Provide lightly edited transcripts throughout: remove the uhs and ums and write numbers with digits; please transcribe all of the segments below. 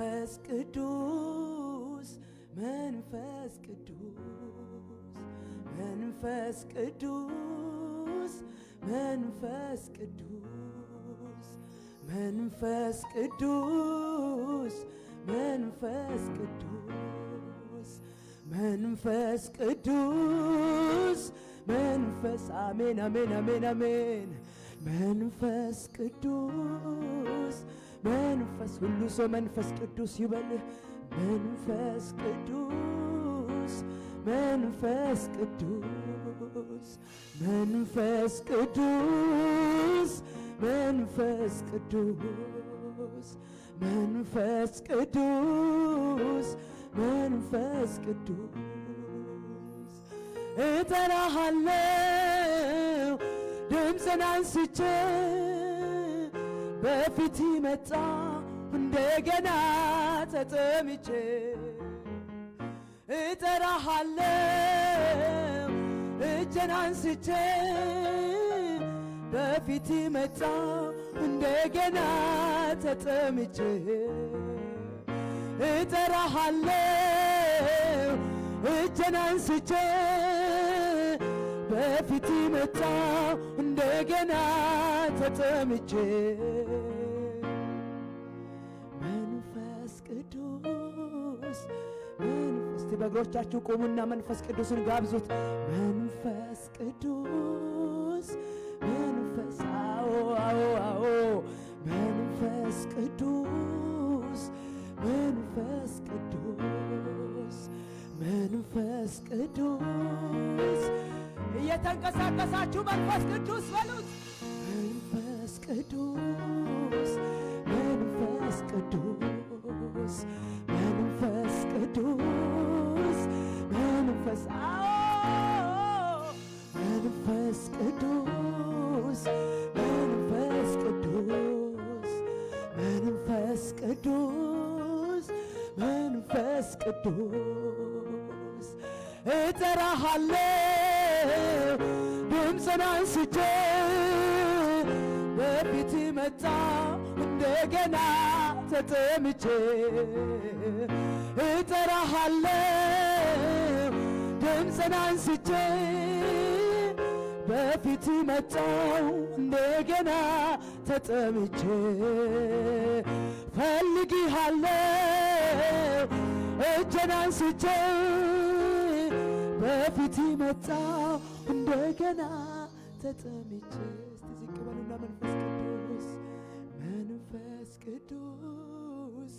መንፈስ ቅዱስ መንፈስ ቅዱስ መንፈስ ቅዱስ መንፈስ ቅዱስ መንፈስ ቅዱስ መንፈስ ቅዱስ መንፈስ ቅዱስ መንፈስ አሜን አሜን አሜን አሜን መንፈስ ቅዱስ መንፈስ ሁሉ ሰው መንፈስ ቅዱስ ይበል መንፈስ ቅዱስ መንፈስ ቅዱስ መንፈስ ቅዱስ መንፈስ ቅዱስ መንፈስ ቅዱስ መንፈስ ቅዱስ እጠራሃለሁ ድምፅን አንስቼ በፊት መጣ እንደገና ተጠምቼ እጠራሃለሁ እጄን አንስቼ በፊት መጣ እንደገና ተጠምቼ እጠራሃለሁ እጄን አንስቼ በፊት መጣ እንደገና ተጠምቼ መንፈስ ቅዱስ መንፈስ በእግሮቻችሁ ቆሙና መንፈስ ቅዱስን ጋብዙት መንፈስ ቅዱስ መንፈስ አዎ አዎ አዎ መንፈስ ቅዱስ መንፈስ ቅዱስ መንፈስ ቅዱስ እየተንቀሳቀሳችሁ መንፈስ ቅዱስ በሉት መንፈስ ቅዱስ መንፈስ ቅዱስ መንፈስ ቅዱስ መንፈስ መንፈስ ቅዱስ መንፈስ ቅዱስ መንፈስ ቅዱስ መንፈስ ቅዱስ እጠራሃለሁ ድምፅን አንስቼ በፊት መጣ እንደገና ተጠምቼ እጠራሃለሁ ድምፅን አንስቼ በፊት መጣው እንደገና ተጠምቼ ፈልግሃለሁ እጄን አንስቼ በፊት መጣው እንደገና ተጠምቼ እስቲ ዝቅ በሉና መንፈስ ቅዱስ መንፈስ ቅዱስ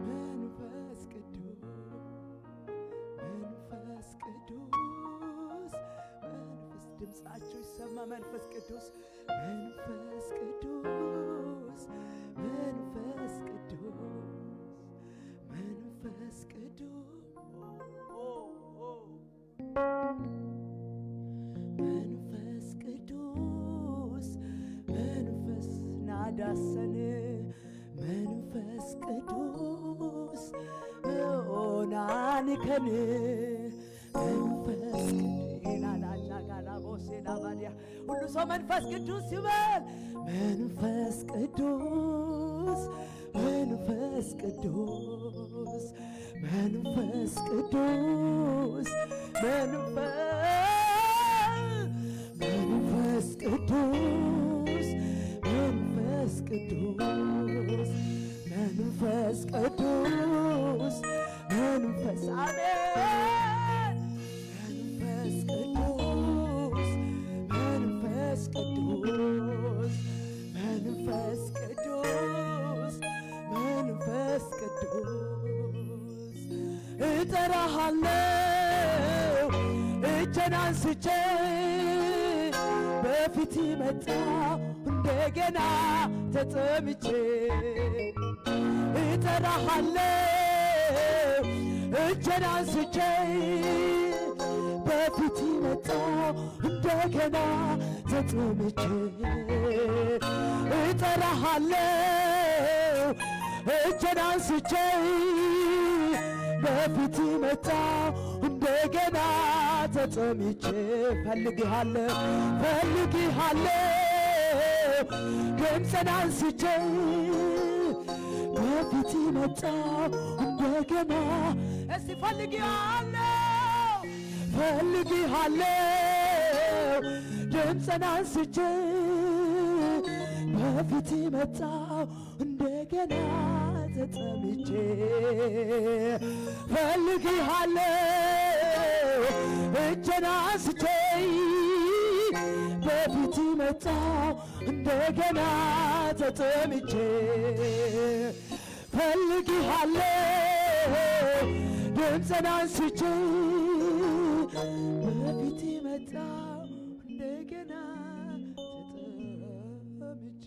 መንፈስ ቅዱስ መንፈስ ድምፃችሁ ይሰማ መንፈስ ቅዱስ መንፈስ ቅዱስ መንፈስ ቅዱስ መንፈስ ቅዱስ መንፈስ ቅዱስ መንፈስ ናዳሰን መንፈስ ቅዱስ ኦናንከን መንፈስ ሁሉ ሰው መንፈስ ቅዱስ ይበል መንፈስ ቅዱስ መንፈስ ቅዱስ መንፈስ ቅዱስ መንፈስ ቅዱስ መንፈስ ቅዱስ መንፈስ ቅዱስ መንፈስ አሜን መንፈስ ቅዱስ መንፈስ ቅዱስ መንፈስ ቅዱስ መንፈስ ቅዱስ እጠራሃለሁ እጄን አንስቼ በፊት መጣ እንደገና ተጠምቼ እጠራሃለሁ እጄን አንስቼ በፊት መጣ እንደገና ተጠምቼ እጠራሃለሁ እጄን አንስቼ በፊት መጣ እንደገና ተጠምቼ ፈልግሃለሁ ድምፅን አንስቼ በፊት መጣው እንደገና እስቲ ፈልጌሃለሁ ድምፄን አንስቼ በፊት መጣው እንደገና ተጠምቼ ፈልጌሃለሁ እጄን አንስቼ በፊት መጣው እንደገና ተጠምቼ ፈልጌሃለሁ ድምፄን አንስቼ በፊት መጣው እንደገና ተጠምቼ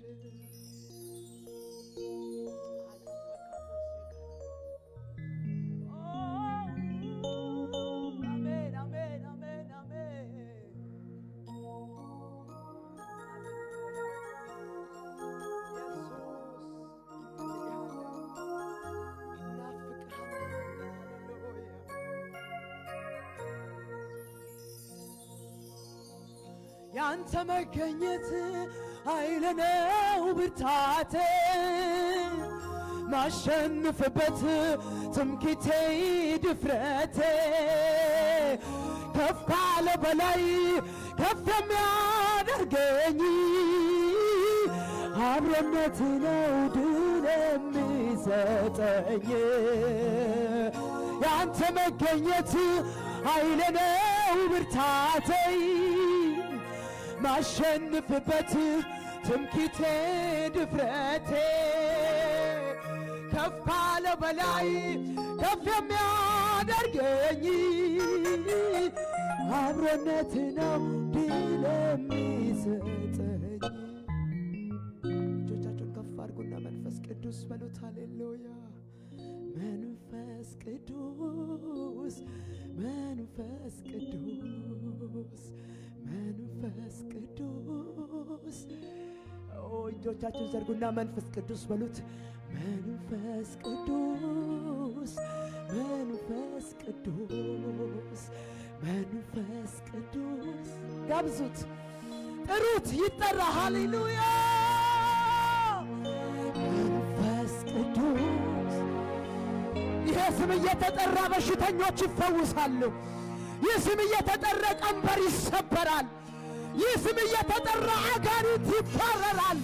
ያንተ መገኘት ኃይል ነው ብርታቴ ማሸንፍበት ትምክህቴ ድፍረቴ ከፍ ካለ በላይ ከፍ የሚያደርገኝ አብሮነት ነው ድል የሚሰጠኝ ያንተ መገኘት ኃይል ነው ብርታቴ ማሸንፍበት ትምክህቴ ድፍረቴ ከፍ ካለ በላይ ከፍ የሚያደርገኝ አብሮነት ነው ድል የሚሰጠኝ። እጆቻችሁን ከፍ አድርጉና መንፈስ ቅዱስ በሉት። ሃሌሉያ መንፈስ ቅዱስ መንፈስ ቅዱስ መንፈስ ቅዱስ እጆቻችሁን ዘርጉና መንፈስ ቅዱስ በሉት። መንፈስ ቅዱስ መንፈስ ቅዱስ መንፈስ ቅዱስ ጋብዙት፣ ጥሩት፣ ይጠራ። ሃሌሉያ መንፈስ ቅዱስ። ይሄ ስም እየተጠራ በሽተኞች ይፈውሳሉ። ይህ ስም እየተጠራ ቀንበር ይሰበራል። ይህ ስም እየተጠራ አጋንንት ይባረራል።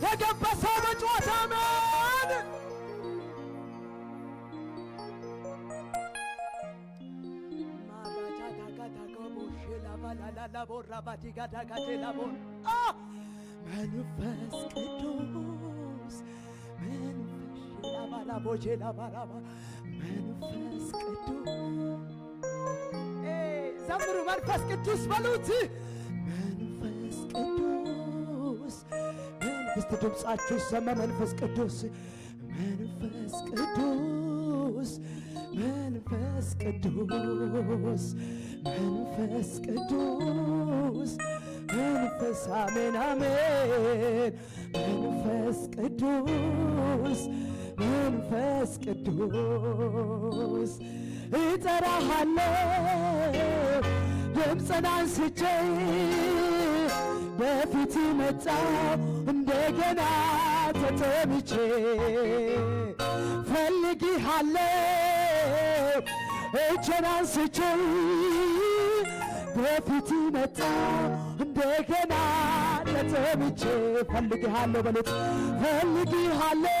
የገባ ሰው በጮት አሜን። መንፈስ ቅዱስ መንፈስ ቅዱስ ዘምሩ። መንፈስ ቅዱስ በሉት። መንፈስ ቅዱስ እስቲ ድምፃችሁ ይሰማ። መንፈስ ቅዱስ መንፈስ ቅዱስ መንፈስ ቅዱስ መንፈስ ቅዱስ መንፈስ አሜን አሜን። መንፈስ ቅዱስ መንፈስ ቅዱስ እጠራሃለሁ ድምፄን አንስቼ በፊት መጣሁ እንደገና ተጠምቼ ፈልጌሃለሁ እጄን አንስቼ በፊት መጣሁ እንደገና ተጠምቼ ፈልጌሃለሁ በሉት። ፈልጌሃለሁ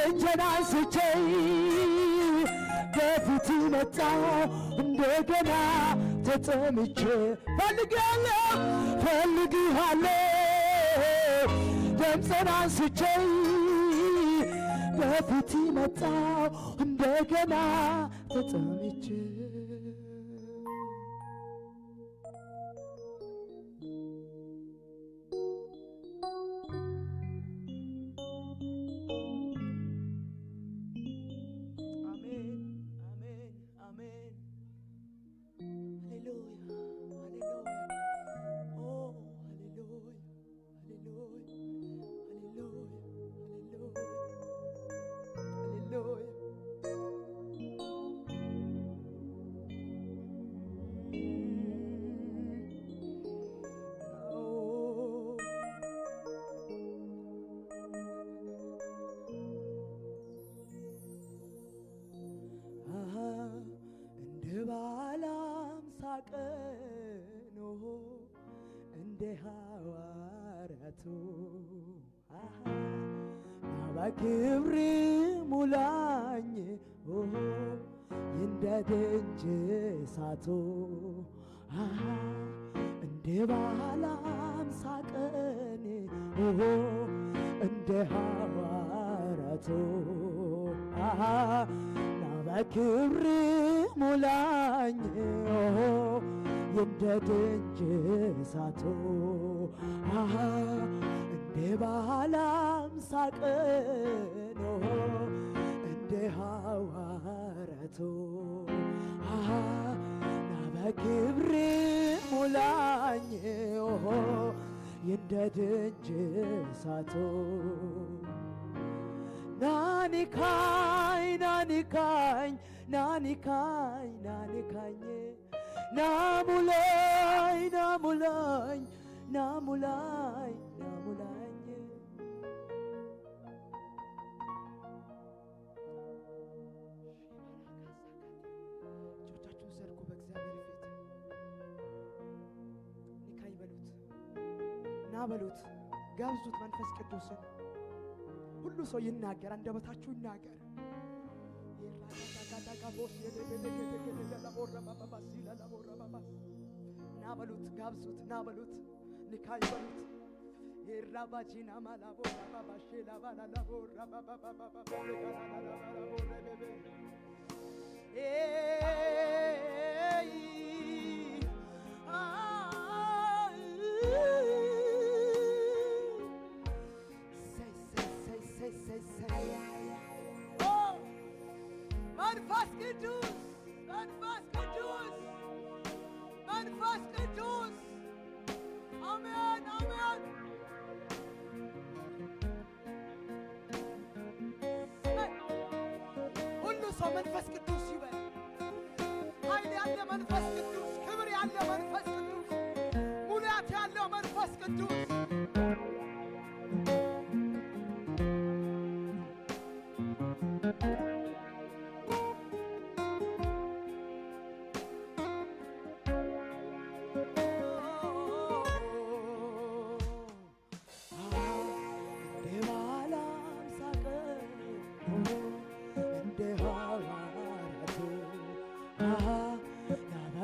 እጄን አንስቼ በፊት መጣሁ እንደገና ተጠምቼ ፈልጌሃለሁ ድምፄን አንስቼ በፊት መጣሁ እንደገና ተጠምቼ ሐዋርያቱ በክብር ሙላኝ ይንደድንጅ እሳቱ እንደ ባለ አምሳ ቀን እንደ ሐዋርያቱ በክብር ሙላኝ ይንደድንጅ እሳቱ እንደ ባለ አምሳ ቀን እንደ ሐዋርያቱ በክብር ሙላኝ ይንደድንጅ እሳቱ ናኒካኝ ናኒካኝ ናኒካኝ ናኒካኝ ናሙላኝ ናሙላኝ ናሙላኝ ናሙላኝ እጆቻችሁን ዘርጉ በእግዚአብሔር ፊት ኒካኝ በሉት ና በሉት ጋብዙት መንፈስ ቅዱስን ሁሉ ሰው ይናገር አንደበታችሁ ይናገር ና በሉት ጋብዙት ና በሉት ኒካኝ በሉት የራባጂና ማላቦ ባባሼላ ባላላቦ ባባባባባ መንፈስ ቅዱስ መንፈስ ቅዱስ መንፈስ ቅዱስ አሜን አሜን ሁሉ ሰው መንፈስ ቅዱስ ይበል ኃይል ያለ መንፈስ ቅዱስ ክብር ያለ መንፈስ ቅዱስ ሙላት ያለው መንፈስ ቅዱስ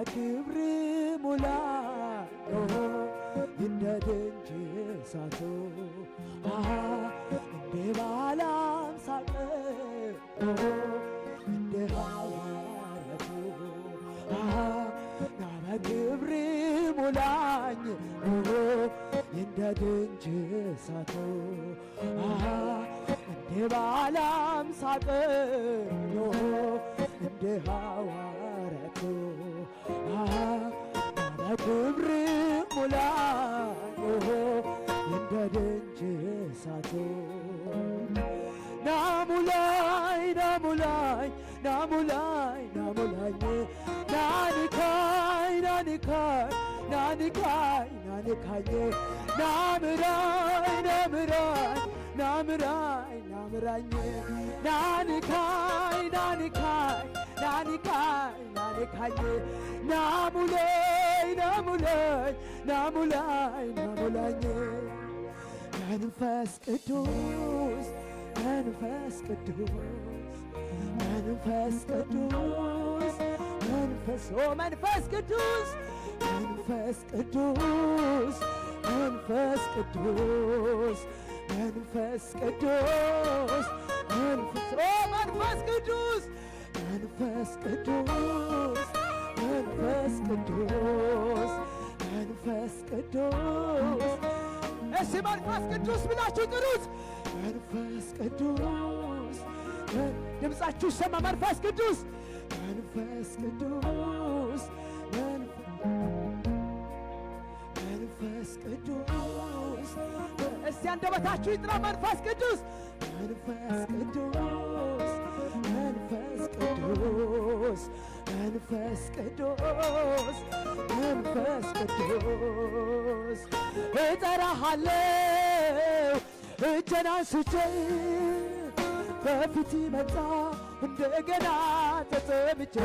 ክብር ሙላኝ ይንደድንጅ እሳቱ እንደ ባለ አምሳ ቀን እንደ ሐዋርያቱ በክብር ሙላኝ ይንደድንጅ እሳቱ እንደ ባለ አምሳ ቀን እንደ ሐዋርያቱ በክብር ሙላኝ ይንደድንጅ እሳቱ ናሙላኝ ናሙላኝ ናሙላኝ ናሙላኝ ናኒካኝ ናኒካኝ ናኒካኝ ናኒካኝ ናምራኝ ናምራኝ ናምራኝ ናምራኝ ናኒካኝ ናኒካኝ ናኒካኝ ናኒካኝ ናሙላኝ ናሙላኝ ናሙላኝ ናሙላኝ መንፈስ ቅዱስ መንፈስ ቅዱስ መንፈስ ቅዱስ መንፈስ ቅዱስ መንፈስ ቅዱስ መንፈስ ቅዱስ መንፈስ ቅዱስ መንፈስ ቅዱስ መንፈስ ቅዱስ መንፈስ ቅዱስ መንፈስ ቅዱስ እሺ መንፈስ ቅዱስ ብላችሁ ጥሩት መንፈስ ቅዱስ ድምፃችሁ ሰማ መንፈስ ቅዱስ መንፈስ ቅዱስ መንፈስ ቅዱስ እስቲ አንደበታችሁ ይጥራ መንፈስ ቅዱስ መንፈስ ቅዱስ መንፈስ ቅዱስ መንፈስ ቅዱስ መንፈስ ቅዱስ እጠራሃለሁ እጄን አንስቼ በፊት መጣ እንደገና ተጠምቼ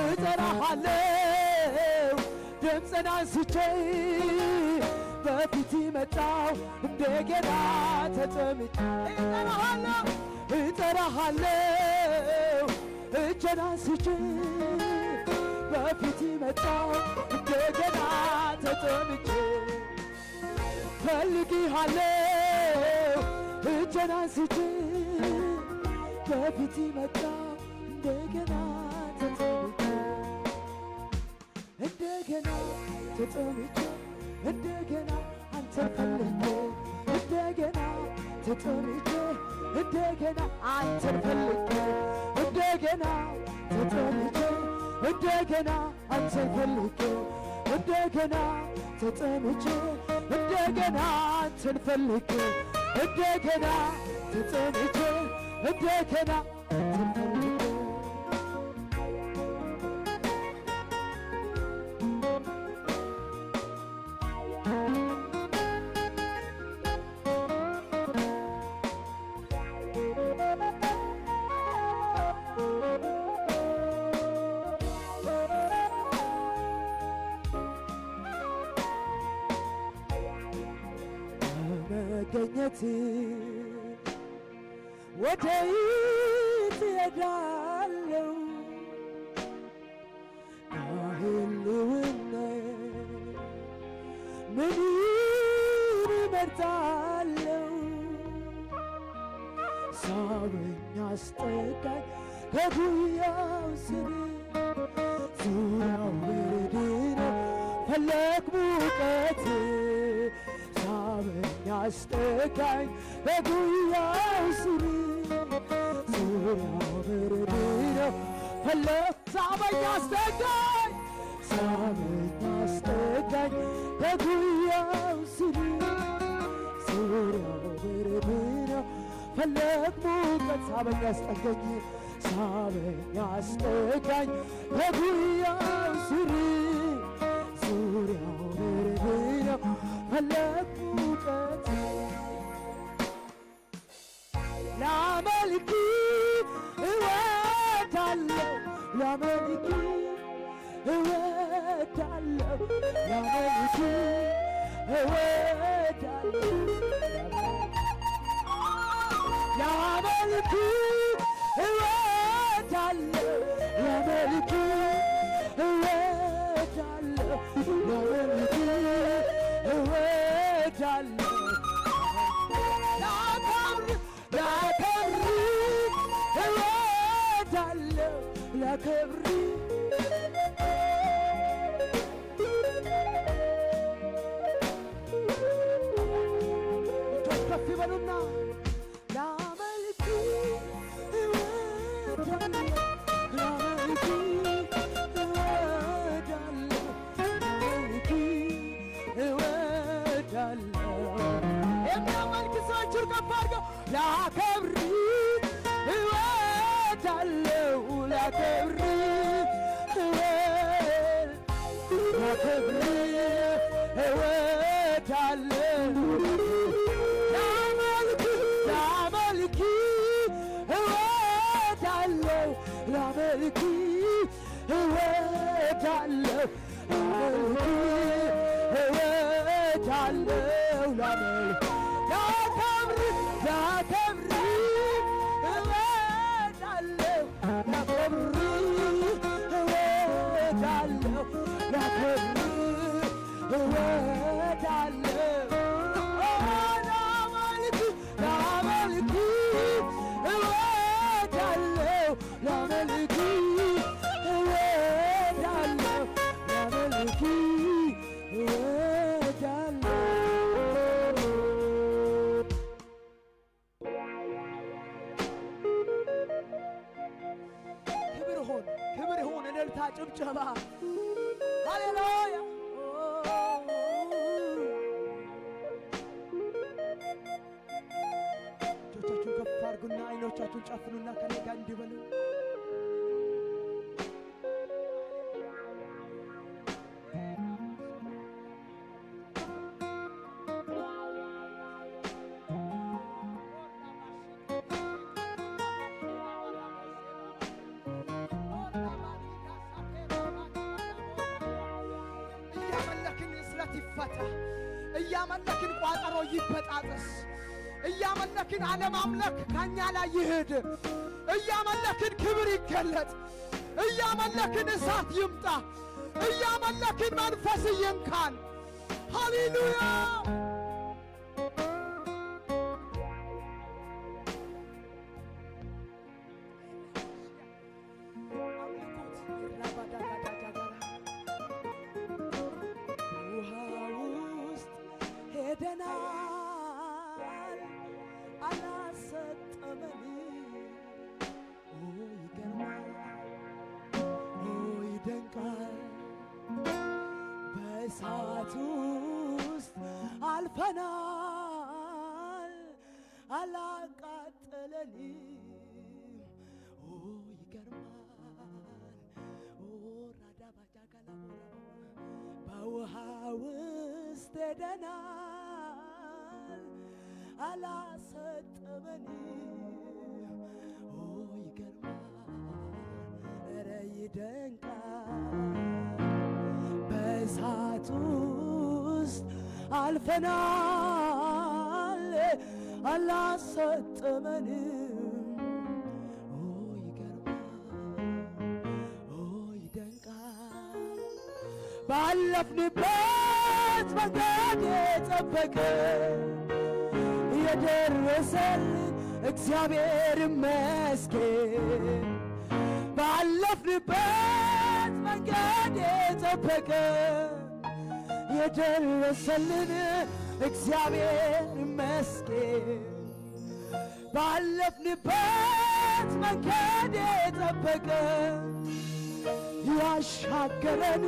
እጠራሃለሁ ድምፅን አንስቼ በፊት መጣው እንደገና ተጠምቼ እጠራሃለሁ እጄን አንስቼ በፊት መጣው እንደገና ተጠምቼ ፈልጌሃለሁ እጄን አንስቼ በፊት መጣው እንደገና ተጠምቼ እንደገና ተጠምቼ እንደገና አንተን ፈልጌ እንደገና ተጠምቼ እንደገና አንተን ፈልጌ እንደገና ተጠምቼ እንደገና አንተን ፈልጌ እንደገና ተጠምቼ እንደገና አንተን ፈልጌ እንደገና ተጠምቼ እንደገና አንተን ፈልጌ መገኘት ወዴት እሄዳለሁ ከህልውና ምን እመርጣለሁ ሳበኝ አስጠጋኝ ከጉያው ስር ዙሪያው ብርድ ነው ፈለግ ሙቀት ሳበኝ አስጠጋኝ ከጉያው ስር ዙሪያው ብርድ ነው ፈለግ ሳበኝ አስጠጋኝ ሳበኝ አስጠጋኝ ከጉያው ስር ዙሪያው ብርድ ነው ፈለግ ሙቀት ሳበኝ አስጠጋኝ ሳበኝ አስጠጋኝ ከጉያው ስር ዙሪያው ብርድ ነው ፈለግ ሙቀት ላመልክ እወዳለሁ ላመልክ እወዳለሁ ላመልክ እወዳለሁ ላመልክ እወዳለሁ ላመልክ እወዳለሁ ላመልክ እወዳለሁ ላከብር እወዳለሁ ላከብር እጆች ከፍ ይበሉና ላመልክ እወዳለሁ ላመልክ እወዳለሁ ላመልክ እወዳለሁ የሚያመልክ ሰዎች ከፍ አድርገው ላከብር እወዳለሁ ላከብር ላከብር እወዳለሁ ላመልክ እወዳለሁ ላመልክ እወዳለሁ እወዳለሁ ላመልክ ላከብር እወዳለሁ ላከብር እወዳለሁ ላከብር እወዳለሁ ላመልክ እወዳለሁ ላመልክ እወዳለሁ ላመልክ እወዳለሁ ክብር ይሁን እልልታ ጭብጨባ ሃሌሉያ እጆቻችሁን ከፍ አድርጉና አይኖቻችሁን ጨፍኑና ከኔ ጋር እንዲህ በሉ ይፈታ። እያመለክን ቋጠሮ ይበጣጠስ። እያመለክን አለማምለክ ከኛ ላይ ይሄድ። እያመለክን ክብር ይገለጥ። እያመለክን እሳት ይምጣ። እያመለክን መንፈስ ይንካን። ሃሌሉያ ውሃ ውስጥ ሄደናል አላሰጠመን። ይገርማል፣ ይደንቃል። በእሳት ውስጥ አልፈናል አላቃጠለን። ይገርማል። በውሃ ውስጥ ሄደናል አላሰጠመን። ይገርማል፣ ኧረ ይደንቃል። በእሳት ውስጥ አልፈናል አላሰጠመን። ባለፍንበት መንገድ የጠበቀ የደረሰልን እግዚአብሔር ይመስገን። ባለፍንበት መንገድ የጠበቀ የደረሰልን እግዚአብሔር ይመስገን። ባለፍንበት መንገድ የጠበቀ ያሻገረን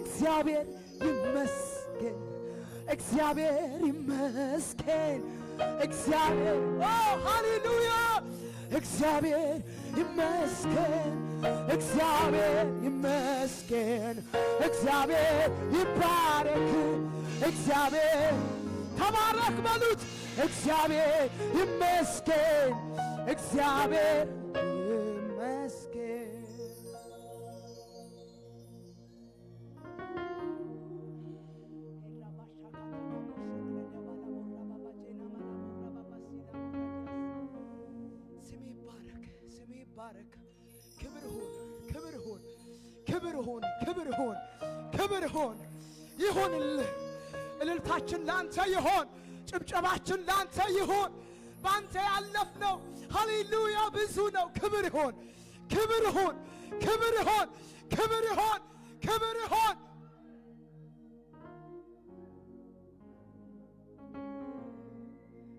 እግዚአብሔር ይመስገን። እግዚአብሔር ይመስገን። እግዚአብሔር ሃሌሉያ እግዚአብሔር ይመስገን። እግዚአብሔር ይመስገን። እግዚአብሔር ይባረክ። እግዚአብሔር ተባረክ በሉት። እግዚአብሔር ይመስገን። እግዚአብሔር ይመስገን። ባረክ። ክብር ሆን፣ ክብር ሆን፣ ክብር ሆን፣ ክብር ሆን፣ ክብር ሆን ይሁንልህ። እልልታችን ላንተ ይሆን፣ ጭብጨባችን ላንተ ይሆን። ባንተ ያለፍነው ሃሌሉያ ብዙ ነው። ክብር ሆን፣ ክብር ሆን፣ ክብር ሆን፣ ክብር ሆን፣ ክብር ሆን።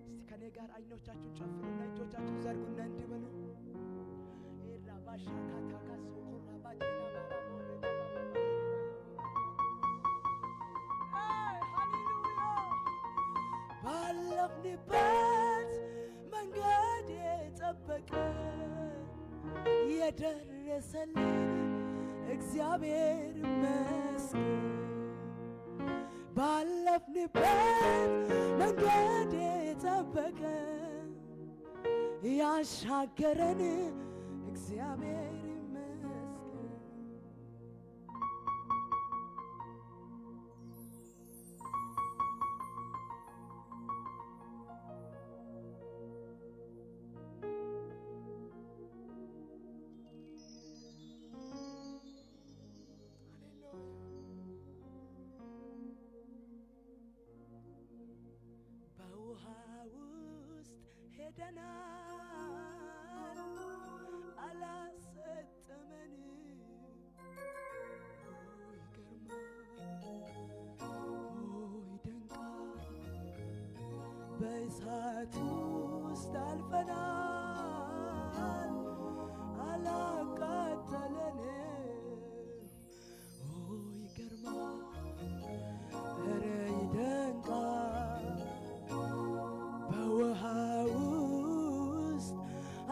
እስቲ ከኔ ጋር አይኖቻችሁን ጨፍኑና እጆቻችሁን ዘርጉና እንዲህ በሉ። ባለፍንበት መንገድ የጠበቀ የደረሰልን እግዚአብሔር ይመስገን። ባለፍንበት መንገድ የጠበቀ ያሻገረን እግዚአብሔር ይመስገን። በውሃ ውስጥ ሄደናል አላሰጠመን። ይገርማል፣ ይደንቃል። በእሳት ውስጥ አልፈናል አላቃጠለን። ይገርማል፣ ኧረ ይደንቃል። በውሃ ውስጥ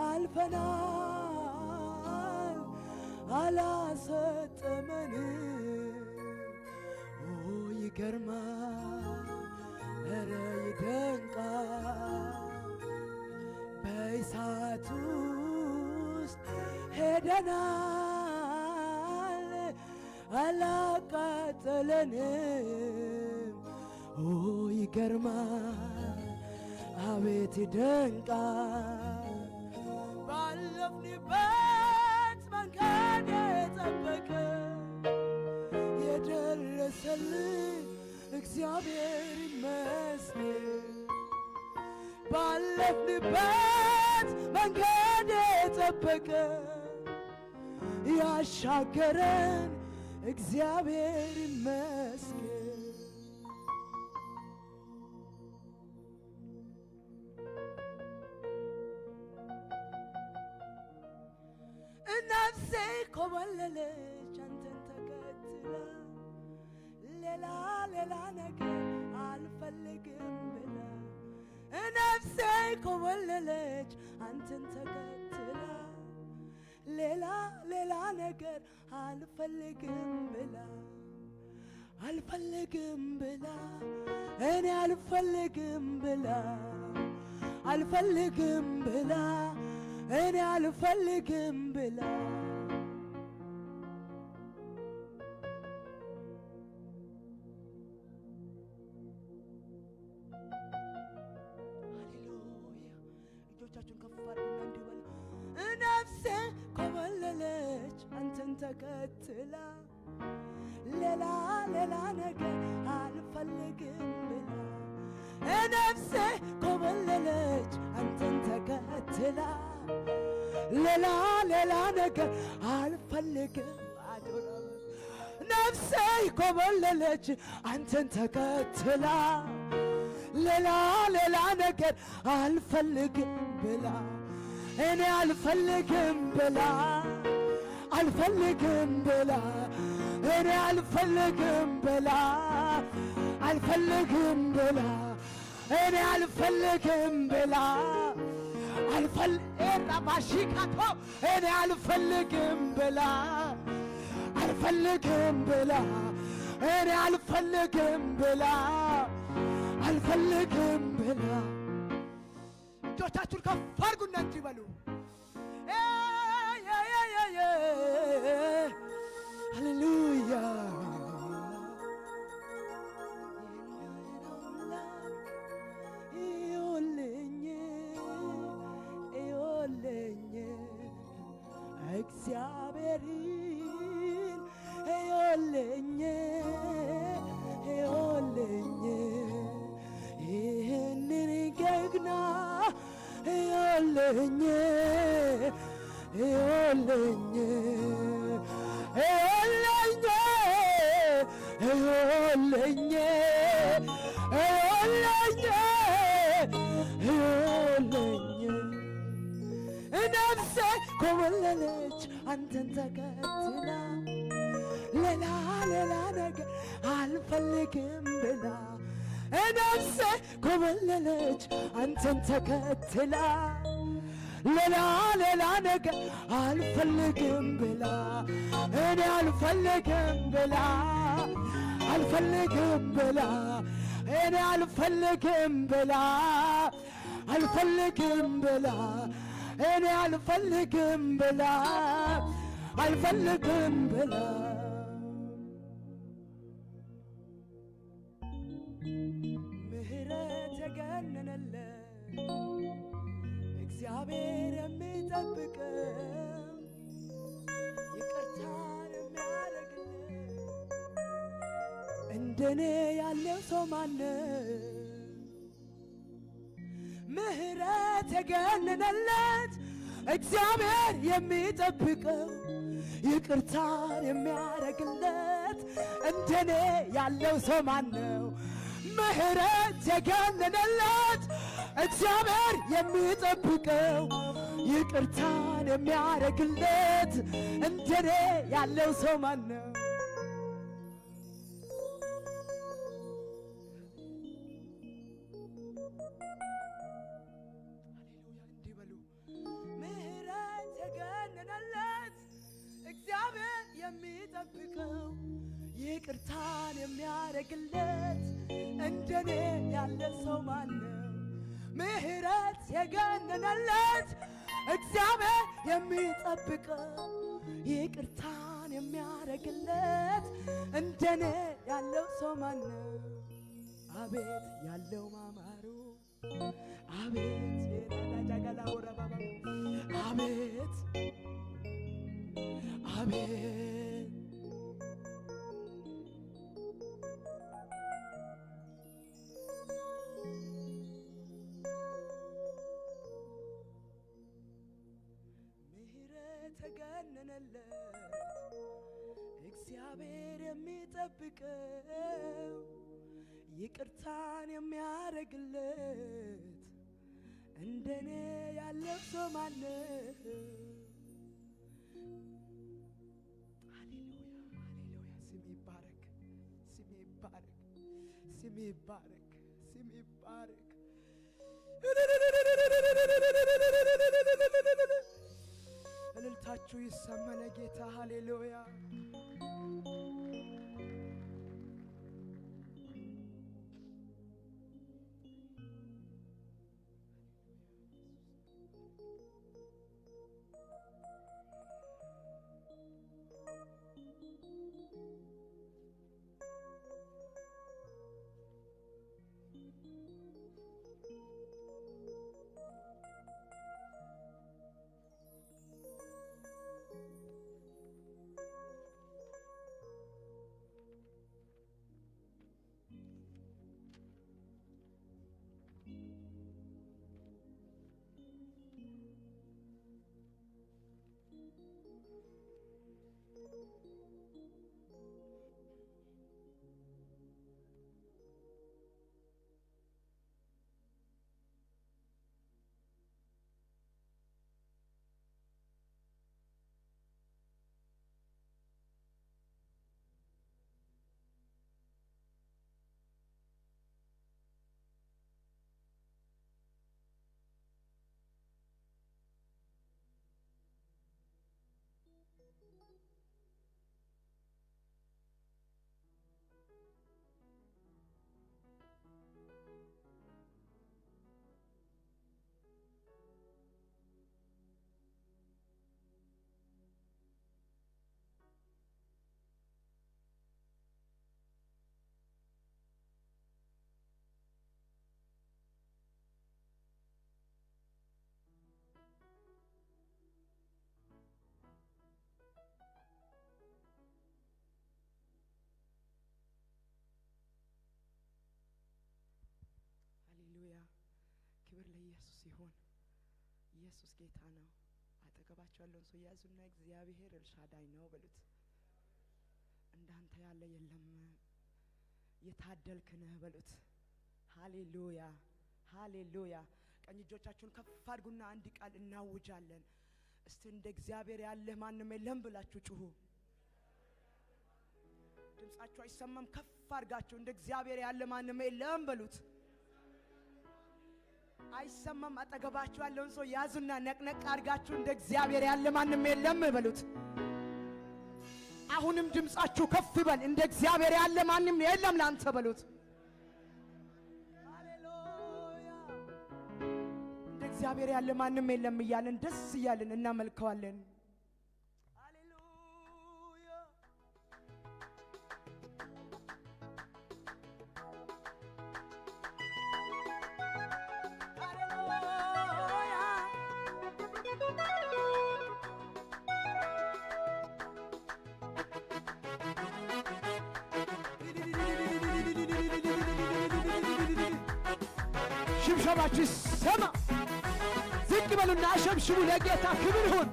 አልፈናል አላሰጠመን። ይገርማል፣ ኧረ ይደንቃል። በእሳት ውስጥ ሄደናል አላቃጠለንም። ኦ ይገርማል አቤት ይደንቃል ባለፍንበት መንገድ የጠበቀ የደረሰልን እግዚአብሔር ይመስገን ባለፍንበት መንገድ የጠበቀ ያሻገረን እግዚአብሔር ይመስገን ነፍሴ ኮበለለች አንተን ተከትላ ሌላ ነገር አልፈልግም ብላ ነፍሴ ኮበለለች አንተን ተከትላ ሌላ ነገር አልፈልግም ብላ እኔ አልፈልግም ብላ እኔ አልፈልግም ብላ ነፍሴ ኮበለለች አንተን ተከትላ ሌላ ነገር አልፈልግም ብላ ነፍሴ ኮበለለች አንተን ተከትላ ሌላ ነገር አልፈልግም ነፍሴ ኮበለለች አንተን ተከትላ ሌላ ነገር አልፈልግም ብላ እኔ አልፈልግም ብላ እኔ አልፈልግም ብላ እኔ አልፈልግም ብላ ባሽካቶ እኔ አልፈልግም ብላ እኔ አልፈልግም ብላ እጆቻችሁን ከፍ አድርጉና እንዲህ በሉ ሃሌሉያ እግዚአብሔርን እዩልኝ ይህንን ጀግና እዩልኝ ነፍሴ ኮበለለች አንተን ተከትላ ሌላ ነገር አልፈልግም ብላ ነፍሴ ኮበለለች አንተን ተከትላ ሌላ ነገር አልፈልግም ብላ እኔ አልፈልግም ብላ እኔ አልፈልግም ብላ እኔ አልፈልግም ብላ ምህረት የገነነለት እግዚአብሔር የሚጠብቀው ይቅርታን የሚያደርግለት እንደኔ ያለው ሰው ማነው? ምህረት የገነነለት እግዚአብሔር የሚጠብቀው ይቅርታን የሚያደርግለት እንደኔ ያለው ሰው ማነው? ምህረት የገነነለት እግዚአብሔር የሚጠብቀው ይቅርታን የሚያደርግለት እንደኔ ያለው ሰው ማነው? የሚጠብቀው ይቅርታን የሚያደርግለት እንደኔ ያለ ሰው ማነው? ምህረት የገነነለት እግዚአብሔር የሚጠብቀው ይቅርታን የሚያደርግለት እንደኔ ያለው ሰው ማነው? አቤት ያለው ማማሩ አቤት የራዳጃጋላ ወራባባ አቤት አቤት ምህረት ተገነነለት እግዚአብሔር የሚጠብቀው ይቅርታን የሚያደርግለት እንደኔ ያለው ሰው ማነው? ሃሌሉያ ሃሌሉያ። ስም ይባረክ፣ ስም ይባረክ፣ ስም ይባረክ፣ ስም ይባረክ። እልልታችሁ ይሰማ ለጌታ። ሃሌሉያ ክብር ለኢየሱስ ይሁን። ኢየሱስ ጌታ ነው። አጠገባችሁ ያለውን ሰው ያዙና እግዚአብሔር ኤልሻዳይ ነው በሉት። እንዳንተ ያለ የለም፣ የታደልክ ነህ በሉት። ሃሌሉያ ሃሌሉያ። ቀኝ እጆቻችሁን ከፍ አድርጉና አንድ ቃል እናውጃለን። እስቲ እንደ እግዚአብሔር ያለ ማንም የለም ብላችሁ ጩሁ። ድምጻችሁ አይሰማም? ከፍ አድርጋችሁ እንደ እግዚአብሔር ያለ ማንም የለም በሉት። አይሰማም? አጠገባችሁ ያለውን ሰው ያዙና ነቅነቅ አድርጋችሁ እንደ እግዚአብሔር ያለ ማንም የለም በሉት። አሁንም ድምጻችሁ ከፍ ይበል። እንደ እግዚአብሔር ያለ ማንም የለም ላንተ በሉት። ሃሌሉያ። እንደ እግዚአብሔር ያለ ማንም የለም እያለን ደስ እያለን እናመልከዋለን። ሽብሸባችሁ ይሰማ። ዝቅ በሉና አሸብሽቡ። ለጌታ ክብር ይሁን።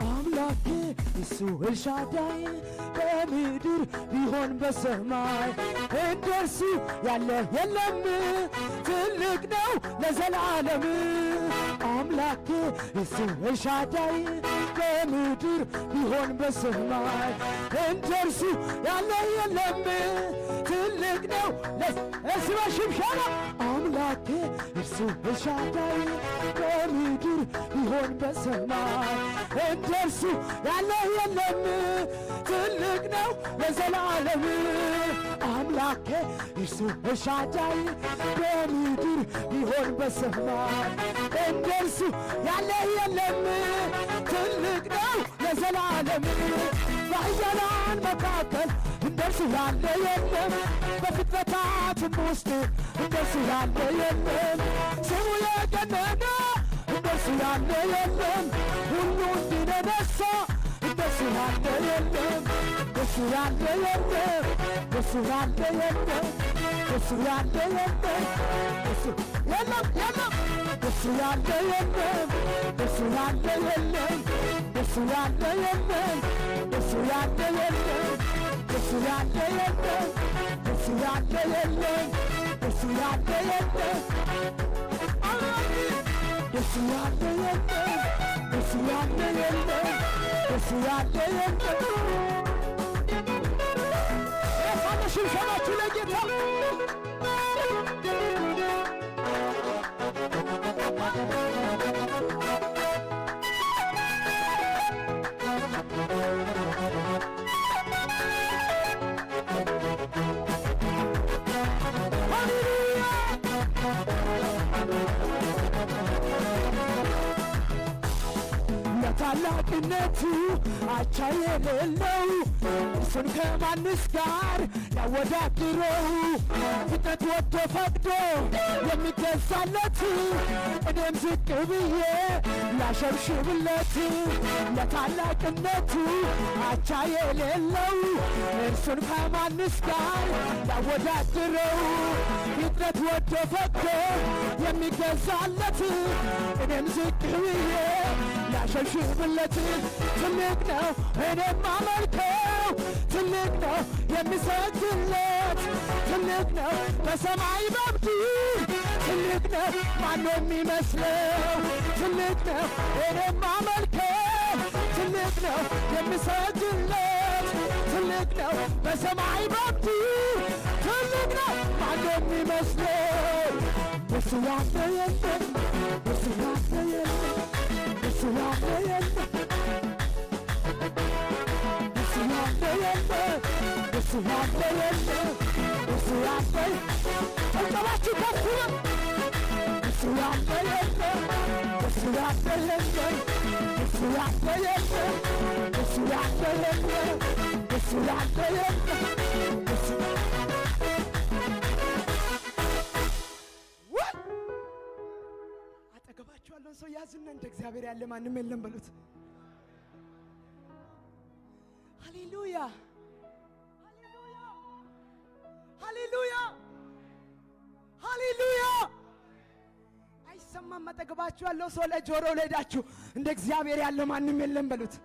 አምላኬ እሱ ኤልሻዳይ በምድር ቢሆን በሰማይ እንደርሱ ያለ የለም፣ ትልቅ ነው ለዘላለም። አምላኬ እሱ ኤልሻዳይ በምድር ቢሆን በሰማይ እንደርሱ ያለ የለም፣ ትልቅ ነው። እስበ ሽብሸባ አምላኬ እርሱ ኤልሻዳይ በምድር ቢሆን በሰማይ እንደርሱ ያለ የለም ትልቅ ነው ለዘላለም አምላኬ እርሱ ኤልሻዳይ በምድር ቢሆን በሰማይ እንደርሱ ያለ የለም ትልቅ ነው ለዘላለም በኃያላን መካከል እንደርሱ ያለ የለም በፍጥረታትም ውስጥ እንደርሱ ያለ የለም ስሙ የገነነ እንደርሱ ያለ የለም ሁሉ እንዲነሳ እንደርሱ ያለ የለም እንደርሱ ያለ የለም እንደርሱ ያለ የለም እንደርሱ ያለ የለም እንደርሱ የለም እንደርሱ ያለ የለም እንደርሱ ያለ የለም እንደርሱ ያለ የለም እንደርሱ ያለ የለም እንደርሱ ያለ የለም እንደርሱ ያለ የለም እንደርሱ ያለ የለም እንደርሱ ያለ የለም እንደርሱ ያለ የለም እንደርሱ ያለ የለም የፋነ ሽብሸባችሁ ለጌታ ታላቅነቱ አቻ የሌለው እርሱን ከማንስ ጋር ያወዳድረው ፍጥረት ወዶ ፈቅዶ የሚገዛለት እኔም ዝቅ ብዬ ላሸብሽብለት ለታላቅነቱ አቻ የሌለው እርሱን ከማንስ ጋር ያወዳድረው ፍጥረት ወዶ ፈቅዶ የሚገዛለት እኔም ዝቅ ብዬ ላሸብሽብለት ትልቅ ነው እኔም አመልከው ትልቅ ነው የሚሰግድለት ትልቅ ነው በሰማይ በምድር ትልቅ ነው ማነው የሚመስለው ትልቅ ነው እኔም አመልከው ትልቅ ነው የሚሰግድለት ትልቅ ነው በሰማይ በምድር ትልቅ ነው ማነው የሚመስለው እሱ ያለ የለም እሱ ያለ የለም እሱ ያለ የለም እሱ ያለ የለም እሱ ያለ የለም እሱ ያለ ጨብጨባችሁ ከፍ ነው እሱ ያለ የለም እሱ ያለ የለም እሱ ያለ የለም እሱ ያለ የለም እሱ ያለ የለም እሱ አጠገባችሁ ያለውን ሰው ያዝና እንደ እግዚአብሔር ያለ ማንም የለም በሉት። ሃሌሉያ ሃሌሉያ ሃሌሉያ ሃሌሉያ። አይሰማም? አጠገባችሁ ያለው ሰው ለጆሮ ለሄዳችሁ እንደ እግዚአብሔር ያለ ማንም የለም በሉት።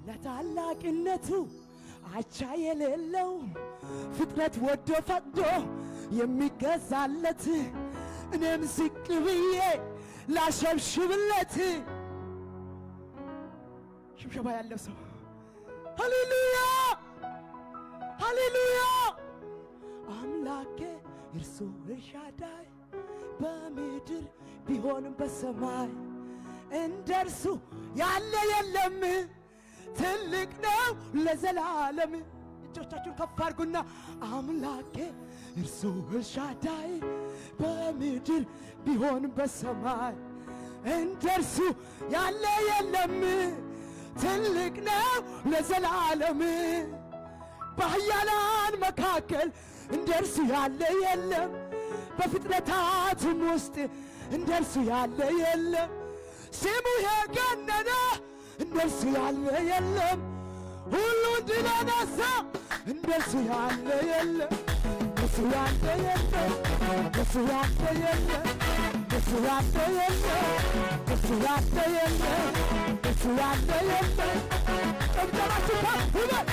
ለታላቅነቱ አቻ የሌለው ፍጥረት ወዶ ፈቅዶ የሚገዛለት እኔም ዝቅ ብዬ ላሸብሽብለት። ሽብሸባ ያለው ሰው ሃሌሉያ ሃሌሉያ። አምላኬ እርሱ ኤልሻዳይ በምድር ቢሆንም በሰማይ እንደርሱ ያለ የለም ትልቅ ነው ለዘላለም። እጆቻችሁን ከፍ አድርጉና አምላኬ እርሱ ኤልሻዳይ በምድር ቢሆን በሰማይ እንደርሱ ያለ የለም ትልቅ ነው ለዘላለም። በኃያላን መካከል እንደርሱ ያለ የለም በፍጥረታትም ውስጥ እንደርሱ ያለ የለም ስሙ የገነነ እንደርሱ ያለ የለም ሁሉ እንዲነሳ እንደርሱ ያለ የለም እሱ ያለ የለም እሱ ያለ የለም እሱ ያለ የለም እሱ ያለ የለም እሱ ያለ የለም ጨብጨባችሁ ከፍ ይበል።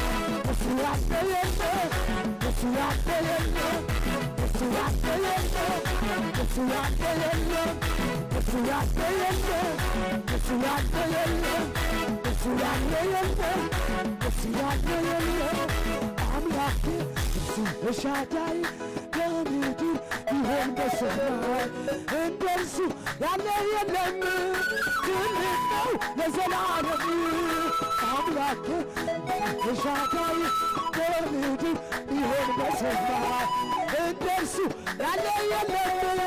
እሱ ያለ የለም እሱ ያለ የለም እሱ ያለ የለም እሱ ያለ የለም እሱ ያለ የለም እሱ ያለ የለም እሱ ያለ የለም እሱ ያለ የለም አምላኬ እርሱ ኤልሻዳይ ቢሆን በሰማይ እንደርሱ ያለ የለም። ትልቅ ነው ለዘላለም አምላክ ኤልሻዳይ በምድር ቢሆን በሰማይ እንደርሱ ያለ የለም።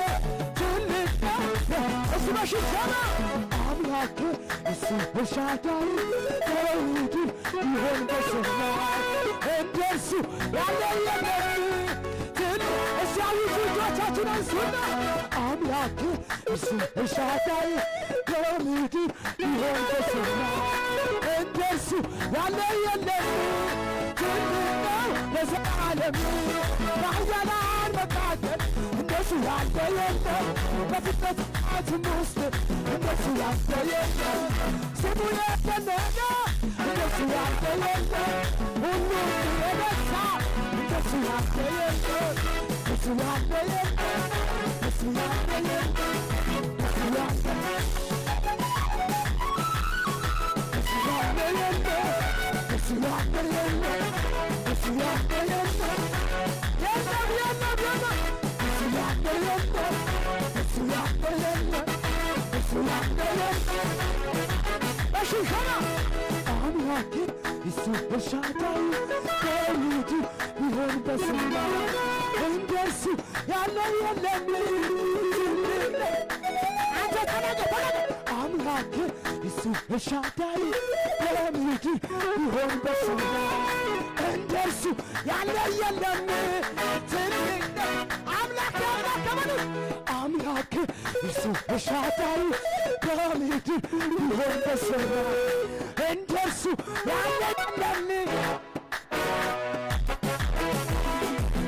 ትልቅ ነው እሱ በሽሰማ አምላክ እሱ ኤልሻዳይ በምድር ቢሆን በሰማይ እንደርሱ ያለ የለም። እጆቻችን አንሱና አምላክ እሱ ኤልሻዳይ በምድር ቢሆን በሰማይ እንደርሱ ያለ የለም። ትልቅ ነው ለዘላለም በኃያላን መካከል እንደሱ ያለ የለም። በፍጥረታትም ውስጥ እንደሱ ያለ የለም። ስሙ የገነነ እንደሱ ያለ የለም። ሁሉም የበዛ እንደሱ ያለ የለም። እሱ ያለ የለም። እሱ ያለ የለም። እሱ ያለ እሱ ያለ የለም። እሱ ያለ የለም። የለም የለም የለም። እሱ ያለ የለም። እሱ ያለ የለም። እሱ ያለ የለም። እሺ ሸና አምላኬ እሱ ኤልሻዳይ በምድር ቢሆን በሰማይ እንደርሱ ያለ የለም። አንተ ተናገር አምላክ እሱ ኤልሻዳይ በምድር ቢሆን በሰማይ እንደርሱ ያለ የለም። ትልቅ ነው አምላክ አምላክ በሉ አምላክ እሱ ኤልሻዳይ በምድር ቢሆን በሰማይ እንደርሱ ያለ የለም።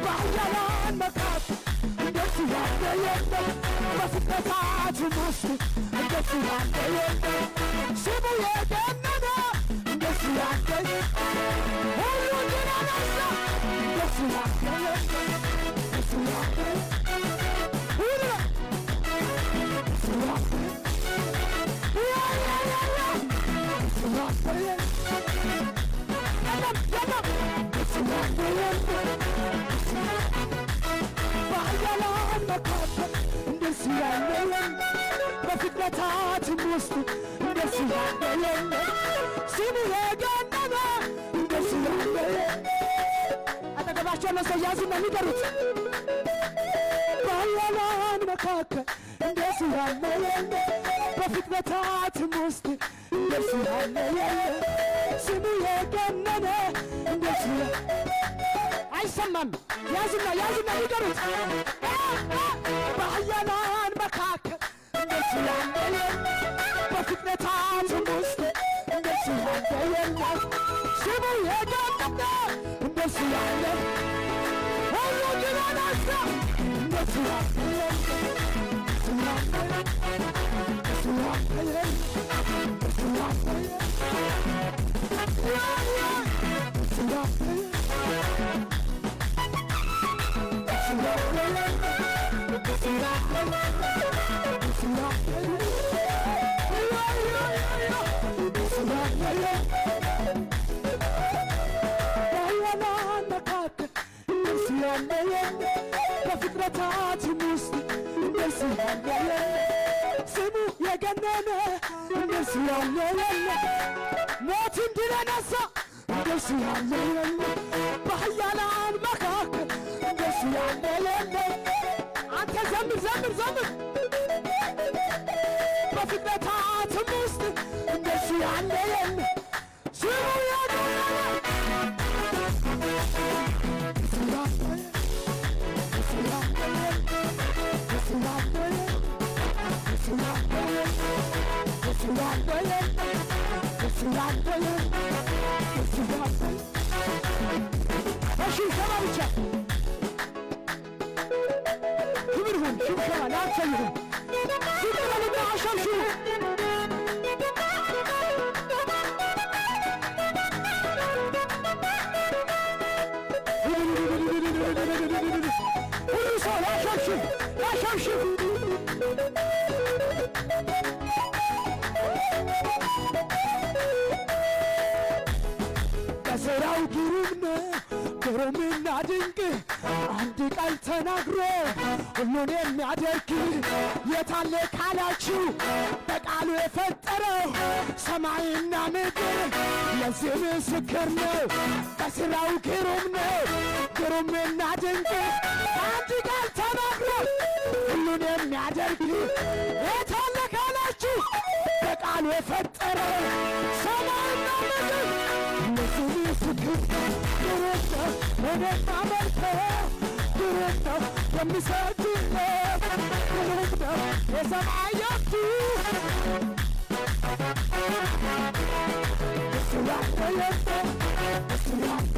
በኃያላን መካከል እንደሱ ያለ የለም። በፍጥረታትም ውስጥ እንደሱ ያለ የለም። ስሙ የገነነ እንደሱ ያለ ሁሉን ያነሳ እንደሱ ያለ የለም። እንደሱ ያለ ሁሉ እንደሱ ያለ እንደሱ ያለ የለም የለም እንደሱ ያለ የለም። በኃያላን መካከል እንደሱ ያለ የለም። በፍጥረታትም ውስጥ እንደሱ ያለ የለም። ስሙ የገነነ እንደሱ ያለ የለም። አጠገባቸው ያለው ሰው ያዙና ንገሩት። በኃያላን መካከል እንደሱ ያለ የለም። በፍጥረታትም ውስጥ እንደሱ ያለ የለም። ስሙ የገነነ እንደሱ አይሰማም። ያዙና ያዙና ንገሩት። በኃያላን መካከል እንደሱ ያለ የለም። በፍጥረታትም ውስጥ እንደሱ ያለ የለም። ስሙ የገነነ እንደሱ ያለ ሁሉ ግን አነሳ እንደሱ ያለ የለም። እንደሱ ያለ እንደሱ ያለ የለም። እንደሱ ያለ በፍጥረታትም ውስጥ እንደሱ ያለ የለም። ስሙ የገነነ እንደሱ ያለ የለም። ሞትን ድል የነሳ እንደሱ ያለ የለም። በኃያላን መካከል እንደሱ ያለ የለም። አንተ ዘምር ዘምር ዘምር። በፍጥረታትም ውስጥ እንደሱ ያለ የለም። ስሙ የገነነ ክብር ሁን ሽብሸባ ላንተ ይሁን። ዝም በሉና አሸብሽቡ። ሁሉ ሰው ያሸብሽብ ያሸብሽብ። በሥራው ግሩም ነው ግሩምና ድንቅ አንድ ቃል ተናግሮ ሁሉን የሚያደርግ የታለ ካላችሁ በቃሉ የፈጠረው ሰማይና ምድር ለዚህ ምስክር ነው። በሥራው ግሩም ነው። ግሩምና ድንቅ አንድ ቃል ተናግሮ ሁሉን የሚያደርግ የታለ ካላችሁ በቃሉ የፈጠረው ሰማይና ምድር ለዚህ ምስክር ግሩም ነው። እኔም አመልከው ግሩም ነው። የሚሰግድለት ግሩም ነው። የሰማያቱ እሱ ያለ የለም እሱ ያለ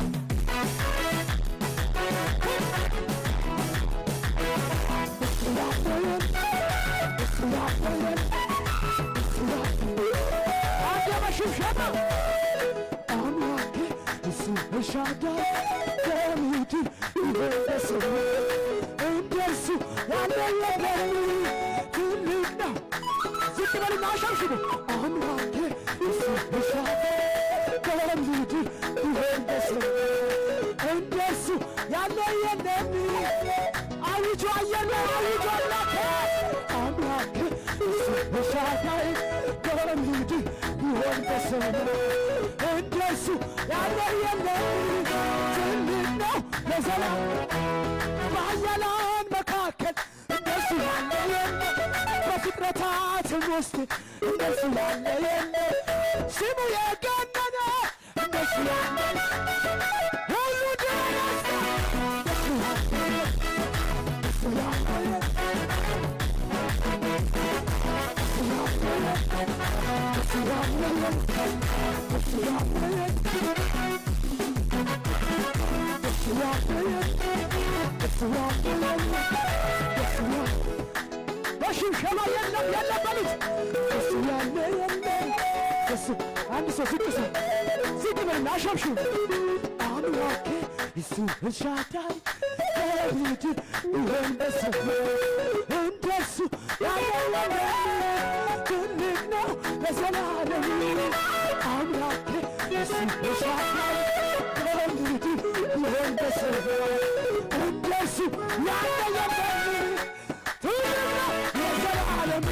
ሻዳይ በምድር በሰማይ እንደርሱ ያለ የለም። ትልቅ ነው። ዝቅ በሉና አሸብሽቡ። አምላኬ እሱ ሻዳይ በምድር በሰማይ እንደርሱ ያለ የለም። አውጆ አየለ አውጆ አምላኬ አምላኬ እሱ ሻዳይ በምድር በሰማይ እንደርሱ ያለ የለም። ትልቅ ነው ለዘላለም በኃያላን መካከል እንደሱ ያለ የለም። በፍጥረታትም ውስጥ እንደሱ ያለ የለም። ስሙ የገነነ እንደሱ ያለ ሁሉ ደረሰ እንደሱ ያለ እንደሱ ያለ እንደሱ ያለ በሽብሸባ የለም የለም በሉት። እሱ ያለ የለም እሱ አንድ ሰው ዝቅ በልና አሸብሽቡ። አምላኬ እሱ ኤልሻዳይ በምድር በሰማይ እንደሱ ያለ የለም። ትልቅ ነው ለዘላለም አምላኬ እሱ ኤልሻዳይ በምድር በሰማይ እንደሱ ያለ የለም። ትልቅ ነው ለዘላለም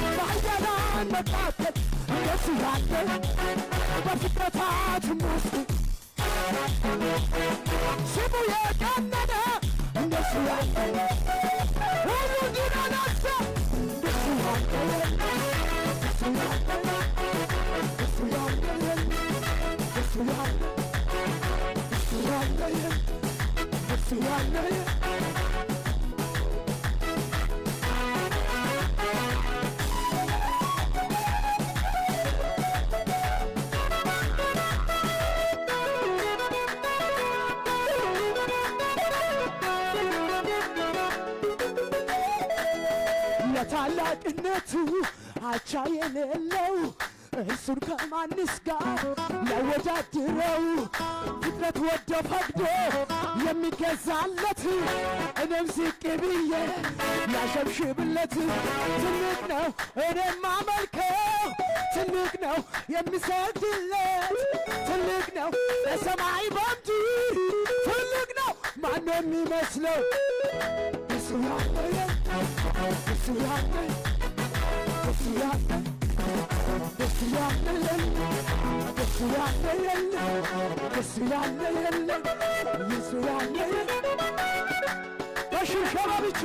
በኃያላን መካከል እንደሱ ያለ በፍጥረታትም ውስጥ ስሙ የገነነ እንደሱ ያለ ሁሉ ድረነሰ እንደሱ ያለ እንደሱ ያለ እንደሱ ያለ እንደሱ ያለ እንደሱ ያለ ለታላቅነቱ አቻ የሌለው እርሱን ከማንስ ጋር ሊያወዳድረው ፍጥረት ወዶ ፈቅዶ የሚገዛለት እኔም ዝቅ ብዬ ላሸብሽብለት። ትልቅ ነው እኔም ማመልከው ትልቅ ነው የሚሰግድለት ትልቅ ነው በሰማይ በምድር ትልቅ ነው ማነው የሚመስለው? እሱ ያለ እሱ ያለ እሱ ያለ እሱ ያለ እሱ ያለ እሱ ያለ እሱ ያለ በሽብሸባ ብቻ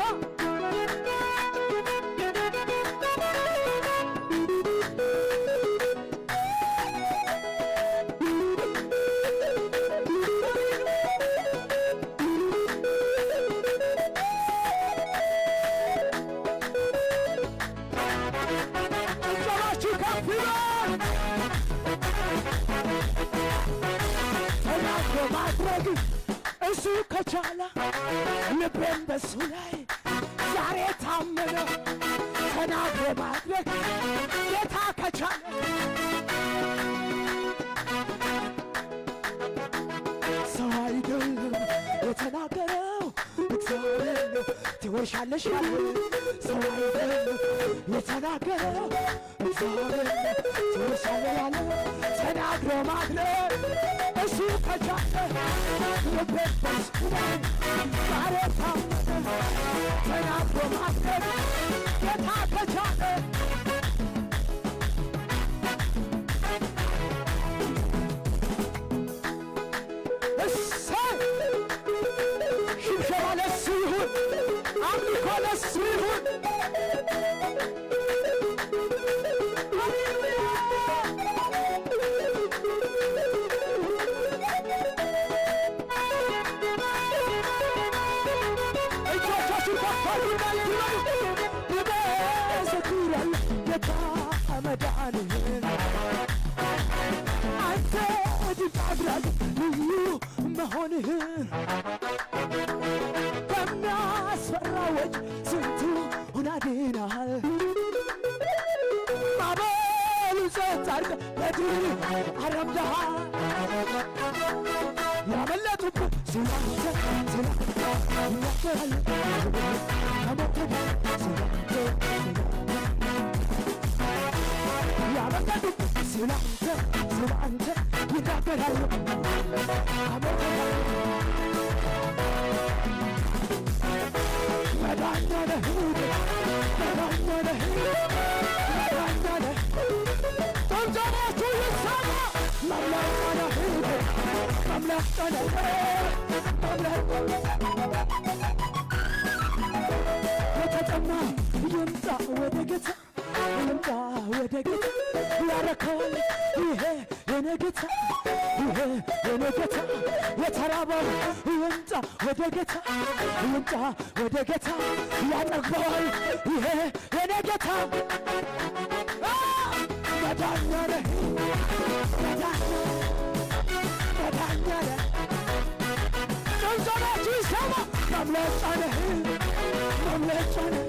እሱ ከቻለ ልቤን በሱ ላይ ዛሬ ታመነ ተናግሮ ማድረግ ጌታ ከቻለ ሰው አይደለም የተናገረው እግዚአብሔር ነው። ትወርሻለሽ ያለ ሰው አይደለም የተናገረው እግዚአብሔር ነው። ትወርሻለሽ ያለ ተናግሮ ማድረግ እሱ ከቻለ ልቤን ደስ ይላል። ዛሬ ታመነ ተናግሮ ማፍረድ ጌታ ከቻለ እሰይ ሽብሸባ ለሱ ይሁን፣ አምልኮ ለሱ ይሁን። እጆቻችሁ ከፍ አድርጉና ይዘክራል ጌታ መድኃኒህን አንተ ድንቅ አድራጊ ልዩ መሆንህን በሚያስፈራ ወጅ ስንቱን አድነሃል። ማዕበሉ ጸጥ አድርገህ በድል አረምደሃል። ያመለጡብህ ስላንተ ይናገራሉ ከሞት ያመለጡብህ ስላንተ ይናገራሉ ከሞት መዳኛ ነህ መዳኛ ነህ መዳኛ ነህ ጭብጨባችሁ ይሰማ። መምለጫ ነህ መምለጫ ነህ የተጠማ ይምጣ ወደ ጌታ ይምጣ ወደ ጌታ ያረከዋል ይሄ የኔ ጌታ ይሄ የኔ ጌታ የተራበው ይምጣ ወደ ጌታ ይምጣ ወደ ጌታ ያጠግበዋል ይሄ የኔ ጌታ መዳኛ ነህ መዳኛ ነህ ጭብጨባችሁ ይሰማ። መምለጫ ነህ መምለጫ ነህ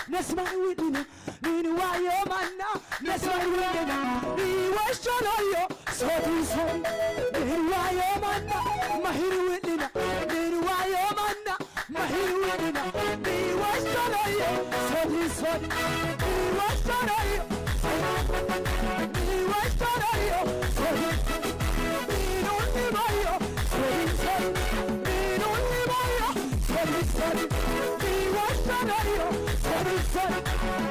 نسمع ودنا من وايو منا نسمع ودنا نيوشلويو صوتي صوتي من وايو منا مهير ودنا من وايو منا مهير ودنا نيوشلويو صوتي صوتي نيوشلويو نيوشلويو صوتي نينوني بايو صوتي صوتي نينوني بايو صوتي صوتي نيوشلويو صوتي صوتي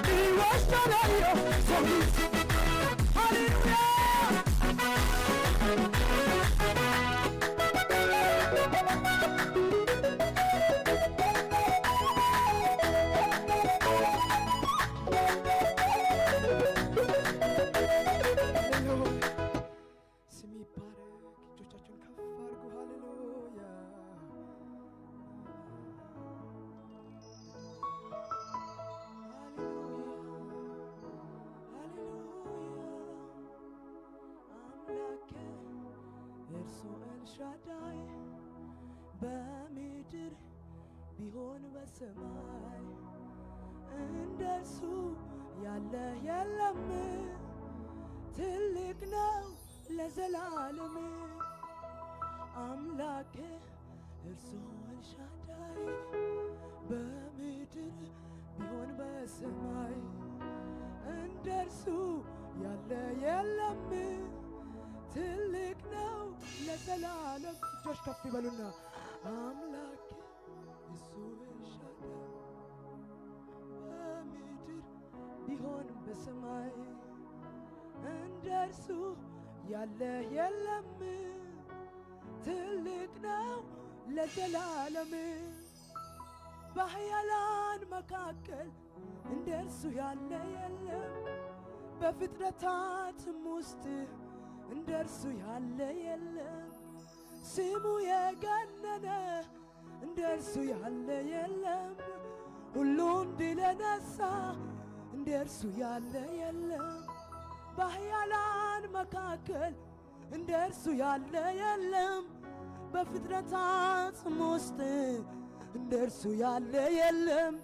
نيوشلويو صوتي هاليلويا ሻዳይ በምድር ቢሆን በሰማይ እንደሱ ያለ የለም። ትልቅ ነው ለዘላለም አምላኬ እርሱ ኤልሻዳይ በምድር ቢሆን በሰማይ እንደርሱ ያለ የለም። ትልቅ ነው ለዘላለም። እጆች ከፍ ይበሉና አምላኬ እሱ ኤልሻዳይ በምድር ቢሆን በሰማይ እንደርሱ ያለ የለም። ትልቅ ነው ለዘላለም በኃያላን መካከል እንደርሱ ያለ የለም። በፍጥረታትም ውስጥ እንደርሱ ያለ የለም። ስሙ የገነነ እንደርሱ ያለ የለም። ሁሉን ድል የነሣ እንደርሱ ያለ የለም። በኃያላን መካከል እንደርሱ ያለ የለም። በፍጥረታትም ውስጥ እንደርሱ ያለ የለም።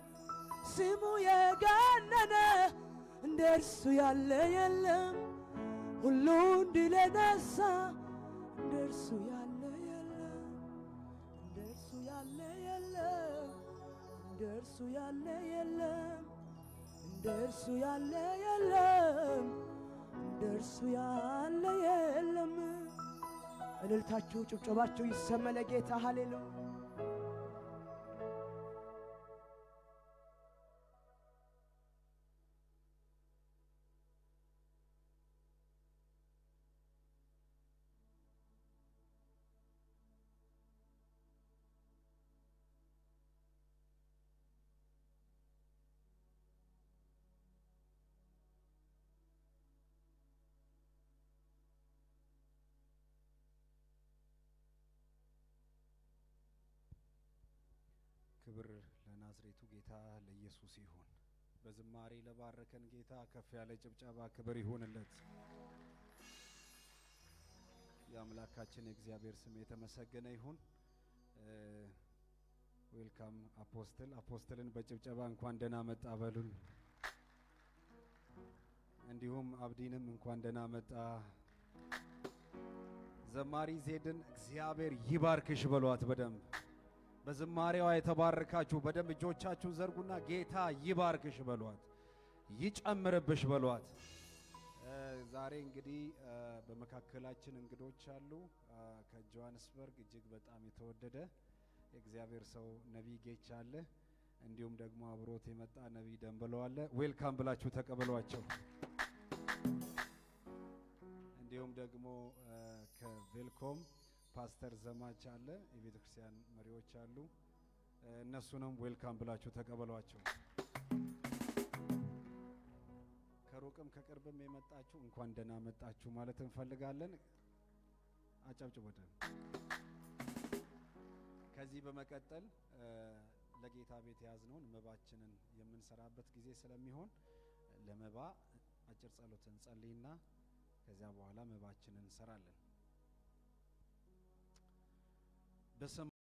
ስሙ የገነነ እንደርሱ ያለ የለም። ሁሉ ድል የነሳ እንደርሱ ያለ የለም። እንደርሱ ያለ የለም። እንደርሱ ያለ የለም። እንደርሱ ያለ የለም። እንደርሱ ያለ የለም። እልልታችሁ ጭብጨባችሁ ይሰማ ለጌታ። ሃሌሉያ። ክብር ለናዝሬቱ ጌታ ለኢየሱስ ይሁን። በዝማሬ ለባረከን ጌታ ከፍ ያለ ጭብጨባ ክብር ይሁንለት። የአምላካችን የእግዚአብሔር ስም የተመሰገነ ይሁን። ዌልካም አፖስትልን በጭብጨባ እንኳን ደህና መጣ በሉን። እንዲሁም አብዲንም እንኳን ደህና መጣ። ዘማሪ ዜድን እግዚአብሔር ይባርክሽ በሏት በደንብ። በዝማሬዋ የተባረካችሁ በደንብ እጆቻችሁን ዘርጉና ጌታ ይባርክሽ በሏት፣ ይጨምርብሽ በሏት። ዛሬ እንግዲህ በመካከላችን እንግዶች አሉ። ከጆሃንስበርግ እጅግ በጣም የተወደደ የእግዚአብሔር ሰው ነቢይ ጌች አለ። እንዲሁም ደግሞ አብሮት የመጣ ነቢይ ደንበለው አለ። ዌልካም ብላችሁ ተቀበሏቸው። እንዲሁም ደግሞ ከቬልኮም ፓስተር ዘማች አለ። የቤተ ክርስቲያን መሪዎች አሉ። እነሱንም ዌልካም ብላችሁ ተቀበሏቸው። ከሩቅም ከቅርብም የመጣችሁ እንኳን ደህና መጣችሁ ማለት እንፈልጋለን። አጨብጭቡልን። ከዚህ በመቀጠል ለጌታ ቤት ያዝነውን መባችንን የምንሰራበት ጊዜ ስለሚሆን ለመባ አጭር ጸሎት እንጸልይና ከዚያ በኋላ መባችንን እንሰራለን። በሰማይ